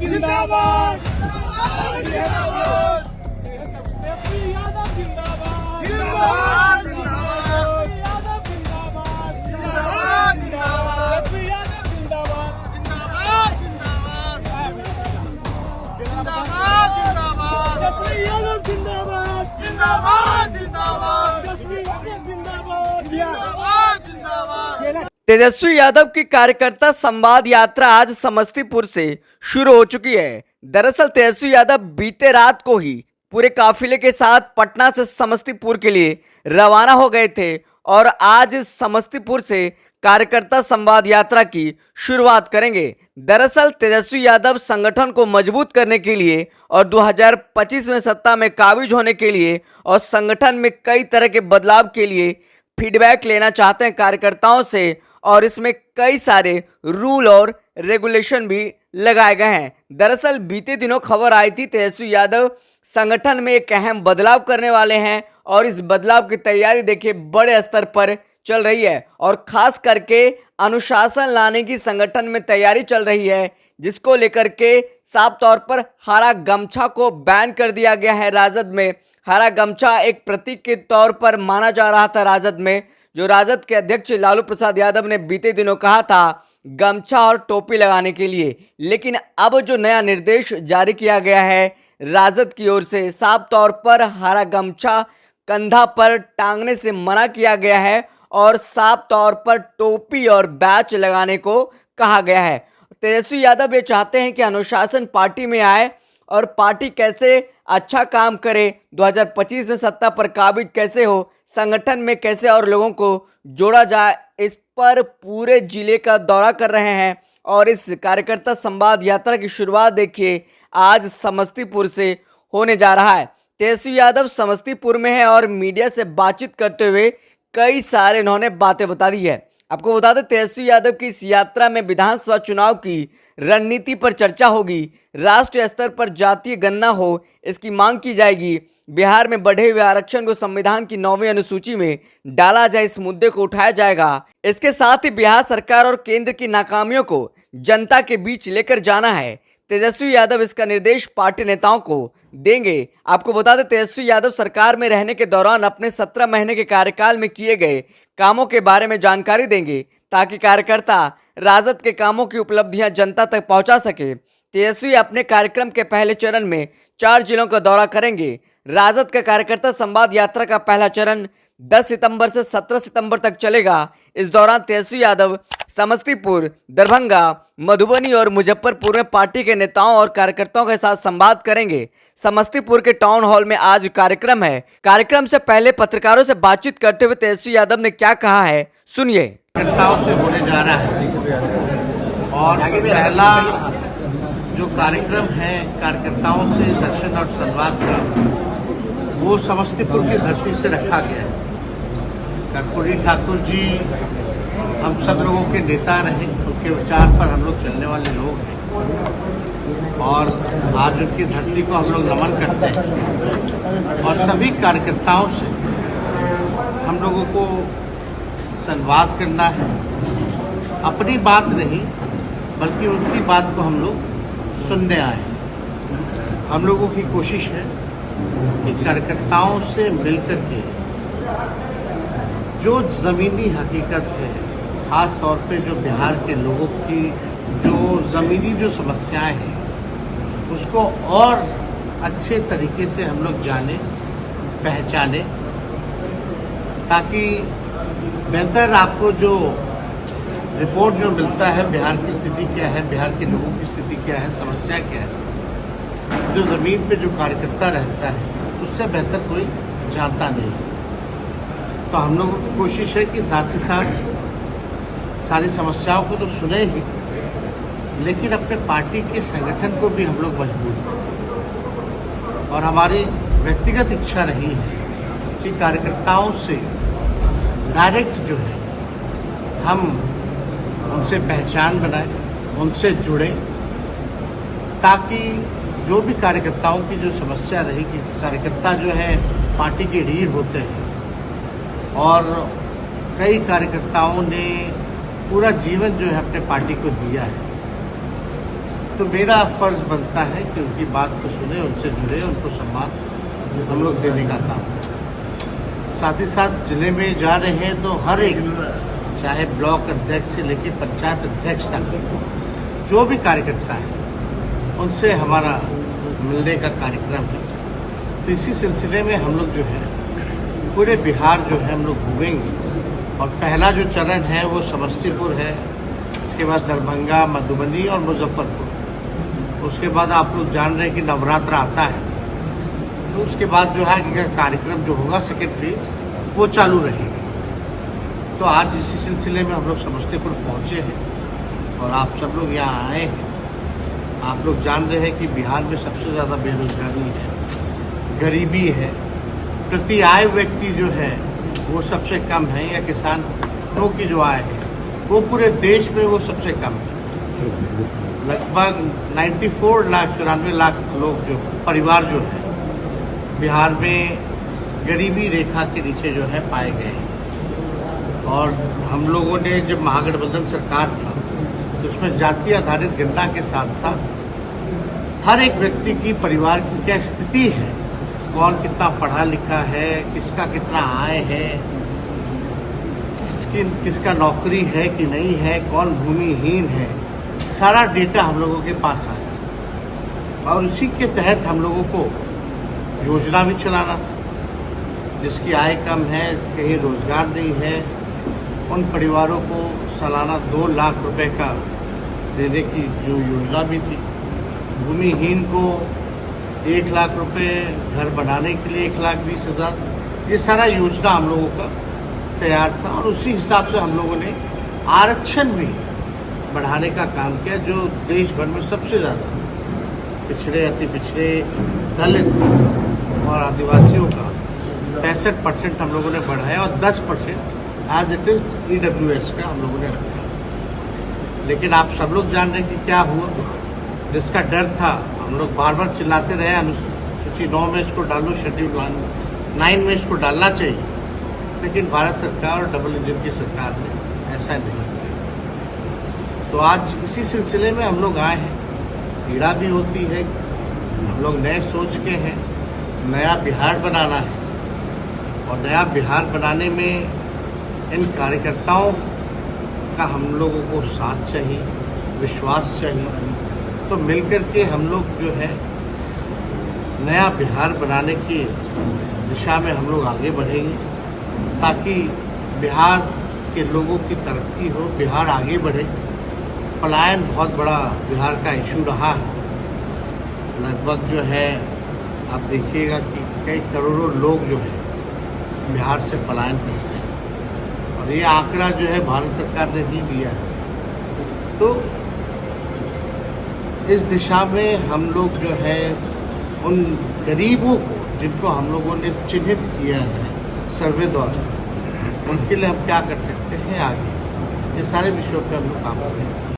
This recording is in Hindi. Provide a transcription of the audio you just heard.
जिंदाबाद तेजस्वी यादव जिंदाबाद जिंदाबाद जिंदाबाद जिंदाबाद तेजस्वी यादव जिंदाबाद जिंदाबाद जिंदाबाद तेजस्वी यादव जिंदाबाद जिंदाबाद जिंदाबाद तेजस्वी यादव जिंदाबाद जिंदाबाद तेजस्वी यादव की कार्यकर्ता संवाद यात्रा आज समस्तीपुर से शुरू हो चुकी है। दरअसल तेजस्वी यादव बीते रात को ही पूरे काफिले के साथ पटना से समस्तीपुर के लिए रवाना हो गए थे और आज समस्तीपुर से कार्यकर्ता संवाद यात्रा की शुरुआत करेंगे। दरअसल तेजस्वी यादव संगठन को मजबूत करने के लिए और 2025 में सत्ता में काबिज होने के लिए और संगठन में कई तरह के बदलाव के लिए फीडबैक लेना चाहते हैं कार्यकर्ताओं से और इसमें कई सारे रूल और रेगुलेशन भी लगाए गए हैं। दरअसल बीते दिनों खबर आई थी तेजस्वी यादव संगठन में एक अहम बदलाव करने वाले हैं और इस बदलाव की तैयारी देखिए बड़े स्तर पर चल रही है और खास करके अनुशासन लाने की संगठन में तैयारी चल रही है, जिसको लेकर के साफ तौर पर हरा गमछा को बैन कर दिया गया है। राजद में हरा गमछा एक प्रतीक के तौर पर माना जा रहा था राजद में, जो राजद के अध्यक्ष लालू प्रसाद यादव ने बीते दिनों कहा था गमछा और टोपी लगाने के लिए। लेकिन अब जो नया निर्देश जारी किया गया है राजद की ओर से, साफ तौर पर हरा गमछा कंधा पर टांगने से मना किया गया है और साफ तौर पर टोपी और बैच लगाने को कहा गया है। तेजस्वी यादव ये चाहते हैं कि अनुशासन पार्टी में आए और पार्टी कैसे अच्छा काम करे, 2025 में सत्ता पर काबिज कैसे हो, संगठन में कैसे और लोगों को जोड़ा जाए, इस पर पूरे जिले का दौरा कर रहे हैं। और इस कार्यकर्ता संवाद यात्रा की शुरुआत देखिए आज समस्तीपुर से होने जा रहा है। तेजस्वी यादव समस्तीपुर में है और मीडिया से बातचीत करते हुए कई सारे इन्होंने बातें बता दी है। आपको बता दें तेजस्वी यादव की इस यात्रा में विधानसभा चुनाव की रणनीति पर चर्चा होगी, राष्ट्रीय स्तर पर जातीय गणना हो इसकी मांग की जाएगी, बिहार में बढ़े हुए आरक्षण को संविधान की 9वीं अनुसूची में डाला जाए, इस मुद्दे को उठाया जाएगा। इसके साथ ही बिहार सरकार और केंद्र की नाकामियों को जनता के बीच लेकर जाना है। तेजस्वी यादव इसका निर्देश पार्टी नेताओं को देंगे। आपको बता दें तेजस्वी यादव सरकार में रहने के दौरान अपने 17 महीने के कार्यकाल में किए गए कामों के बारे में जानकारी देंगे ताकि कार्यकर्ता राजद के कामों की उपलब्धियां जनता तक पहुंचा सके। तेजस्वी अपने कार्यक्रम के पहले चरण में 4 जिलों का दौरा करेंगे। राजद का कार्यकर्ता संवाद यात्रा का पहला चरण 10 सितंबर से 17 सितंबर तक चलेगा। इस दौरान तेजस्वी यादव समस्तीपुर, दरभंगा, मधुबनी और मुजफ्फरपुर में पार्टी के नेताओं और कार्यकर्ताओं के साथ संवाद करेंगे। समस्तीपुर के टाउन हॉल में आज कार्यक्रम है। कार्यक्रम से पहले पत्रकारों से बातचीत करते हुए तेजस्वी यादव ने क्या कहा है, सुनिए। कार्यकर्ताओं से होने जा रहा है और पहला जो कार्यक्रम है कार्यकर्ताओं से दर्शन और संवाद का, वो समस्तीपुर की धरती से रखा गया है। कर्पूरी ठाकुर जी हम सब लोगों के नेता रहे, उनके विचार पर हम लोग चलने वाले लोग हैं और आज उनकी धरती को हम लोग नमन करते हैं और सभी कार्यकर्ताओं से हम लोगों को संवाद करना है। अपनी बात नहीं बल्कि उनकी बात को हम लोग सुनने आए। हम लोगों की कोशिश है कि कार्यकर्ताओं से मिलकर के जो ज़मीनी हकीकत है, ख़ास तौर पे जो बिहार के लोगों की जो ज़मीनी जो समस्याएं हैं उसको और अच्छे तरीके से हम लोग जाने पहचाने, ताकि बेहतर आपको जो रिपोर्ट जो मिलता है बिहार की स्थिति क्या है, बिहार के लोगों की स्थिति क्या है, समस्या क्या है, जो ज़मीन पे जो कार्यकर्ता रहता है उससे बेहतर कोई जानता नहीं। तो हम लोगों की कोशिश है कि साथ ही साथ सारी समस्याओं को तो सुने ही, लेकिन अपने पार्टी के संगठन को भी हम लोग मजबूत करें। और हमारी व्यक्तिगत इच्छा रही है कि कार्यकर्ताओं से डायरेक्ट जो है हम उनसे पहचान बनाएं, उनसे जुड़े, ताकि जो भी कार्यकर्ताओं की जो समस्या रहेगी, कार्यकर्ता जो है पार्टी के रीढ़ होते हैं और कई कार्यकर्ताओं ने पूरा जीवन जो है अपने पार्टी को दिया है, तो तो मेरा फर्ज बनता है कि उनकी बात को सुने, उनसे जुड़े, उनको सम्मान हम लोग देने का काम करें। साथ ही साथ जिले में जा रहे हैं तो हर एक, चाहे ब्लॉक अध्यक्ष से लेकर पंचायत अध्यक्ष तक, जो भी कार्यकर्ता है उनसे हमारा मिलने का कार्यक्रम है। तो इसी सिलसिले में हम लोग जो है पूरे बिहार जो है हम लोग घूमेंगे। और पहला जो चरण है वो समस्तीपुर है, इसके बाद दरभंगा, मधुबनी और मुजफ्फरपुर। उसके बाद आप लोग जान रहे हैं कि नवरात्र आता है, तो उसके बाद जो है कि कार्यक्रम जो होगा सेकेंड फेज वो चालू रहेगी। तो आज इसी सिलसिले में हम लोग समस्तीपुर पहुंचे हैं और आप सब लोग यहाँ आए हैं। आप लोग जान रहे हैं कि बिहार में सबसे ज़्यादा बेरोजगारी है, गरीबी है, प्रति आय व्यक्ति जो है वो सबसे कम है, या किसानों की जो आय है वो पूरे देश में वो सबसे कम है। लगभग 94 लाख लोग जो परिवार जो है बिहार में गरीबी रेखा के नीचे जो है पाए गए हैं। और हम लोगों ने जब महागठबंधन सरकार था तो उसमें जाति आधारित गणना के साथ साथ हर एक व्यक्ति की परिवार की क्या स्थिति है, कौन कितना पढ़ा लिखा है, किसका कितना आय है, किसका नौकरी है कि नहीं है, कौन भूमिहीन है, सारा डेटा हम लोगों के पास आया। और उसी के तहत हम लोगों को योजना भी चलाना था। जिसकी आय कम है, कहीं रोजगार नहीं है, उन परिवारों को सालाना 2 लाख रुपए का देने की जो योजना भी थी। भूमिहीन को 1 लाख रुपए, घर बनाने के लिए 1,20,000, ये सारा योजना हम लोगों का तैयार था। और उसी हिसाब से हम लोगों ने आरक्षण भी बढ़ाने का काम किया, जो देश भर में सबसे ज़्यादा पिछड़े, अति पिछड़े, दलित और आदिवासियों का 65% हम लोगों ने बढ़ाया और 10% एज इट इज EWS का हम लोगों ने रखा। लेकिन आप सब लोग जान रहे हैं कि क्या हुआ। जिसका डर था, हम लोग बार बार चिल्लाते रहे अनुसूची 9 में इसको डालो, शेड्यूल 9 में इसको डालना चाहिए, लेकिन भारत सरकार और डबल इंजन की सरकार ने ऐसा नहीं किया। तो आज इसी सिलसिले में हम लोग आए हैं। पीड़ा भी होती है, हम लोग नए सोच के हैं, नया बिहार बनाना है। और नया बिहार बनाने में इन कार्यकर्ताओं का हम लोगों को साथ चाहिए, विश्वास चाहिए। तो मिलकर के हम लोग जो है नया बिहार बनाने की दिशा में हम लोग आगे बढ़ेंगे, ताकि बिहार के लोगों की तरक्की हो, बिहार आगे बढ़े। पलायन बहुत बड़ा बिहार का इशू रहा है। लगभग जो है आप देखिएगा कि कई करोड़ों लोग जो है बिहार से पलायन करते हैं, और ये आंकड़ा जो है भारत सरकार ने ही दिया है। तो इस दिशा में हम लोग जो है उन गरीबों को, जिनको हम लोगों ने चिन्हित किया है सर्वे द्वारा, उनके लिए हम क्या कर सकते हैं आगे, ये सारे विषयों पर हम लोग काम करेंगे।